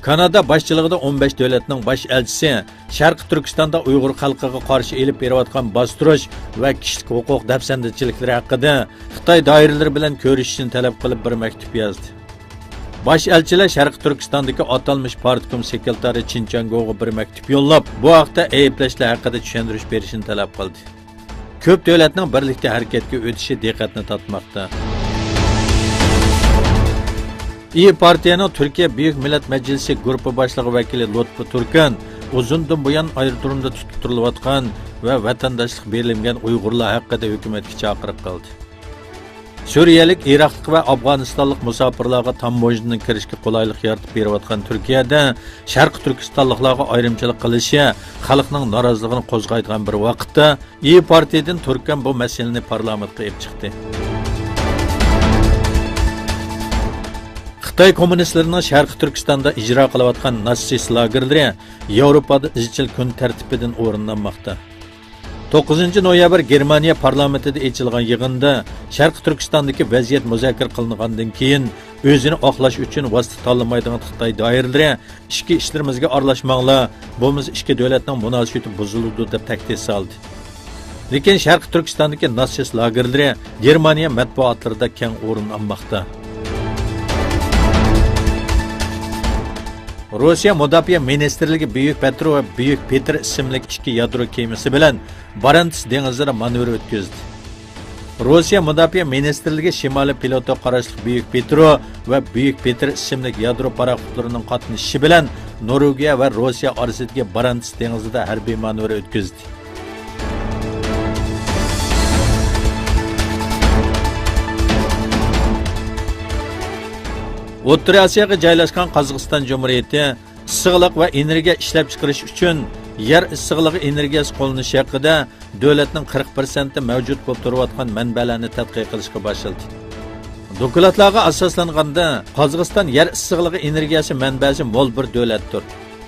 Kanada başçılığında 15 devletning baş elchisi Sharqiy Turkistonda Uyg'ur xalqiga qarshi elib berayotgan bostirish va kishilik huquq dafsandichiliklari haqida Xitoy doiralari bilan ko'rishishni talab qilib bir maktub yozdi. Baş elchilar Sharqiy Turkistondagi atalmış partkom sekretari Chinchangoga bir maktub yo'llab, bu haqda ayblashlar haqida tushuntirish berishini talab qildi. Ko'p davlatning birlikda harakatga o'tishi diqqatni tortmoqda. İyi Partiyaning Türkiye Büyük Millet Meclisi Grupi boshlig'i vakili Lutfi Turkan uzundan buyon ayrıturumda tutib turilayotgan va vatandaşlık berilgan Uyg'urlar haqida hukumatga chaqiriq qildi. Suriyalik, Iroqlik va Afg'onistonlik musofirlarga tamoyildan kirishga qulaylik yaratib berayotgan Turkiyada Sharqiy Turkistonliklarga ayrimchilik qilishi xalqning noroziligini qo'zg'aydigan bir vaqtda İyi Partiyadan Turkan bu masalani parlamentga olib chiqdi. Xitoy kommunistlarining Sharqiy Turkistonda ijro qilayotgan natsist lagerlari Yevropada izchil kun tartibidan o'rinlanmoqda. 9 noyabr Germaniya parlamentida ochilgan yig'inda Sharqiy Turkistondagi vaziyat muzokara qilingandan keyin o'zini oqlash uchun vosita tanlamaydigan Xitoy doiralari ichki ishlarimizga aralashmanglar, bo'lmasa ikki davlatning munosabati buziladi deb tahdid soldi. Lekin Sharqiy Turkistondagi natsist lagerlari Germaniya matbuotlarida keng o'rin olmoqda. Rossiya Mudofaa Ministrligi Buyuk Petro va Buyuk Petr ismli ikki yadro kemasi bilan Barents dengizida manevr o'tkazdi. Rossiya Mudofaa Ministrligi Shimoliy pilotga qarashli Buyuk Petro va Buyuk Petr ismli yadro paraxotlarining qatnashishi bilan Norvegiya va Rossiya orasidagi Barents dengizida harbiy manevr o'tkazdi. O'rta Osiyoga joylashgan Qozog'iston Jumhuriyati issiqlik va energiya ishlab chiqarish uchun yer issiqligi energiyasi qo'llanishi haqida davlatning 40% mavjud bo'lib turayotgan manbalarni tadqiq qilishga boshladi. Dokladlarga asoslanganda Qozog'iston yer issiqligi energiyasi manbasi mo'l bir davlatdir.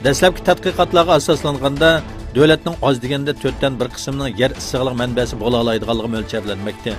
Dastlabki tadqiqotlarga asoslanganda davlatning oz deganda 4dan 1 qismining yer issiqlik manbasi bo'la oladiganligi mo'ljallanmoqda.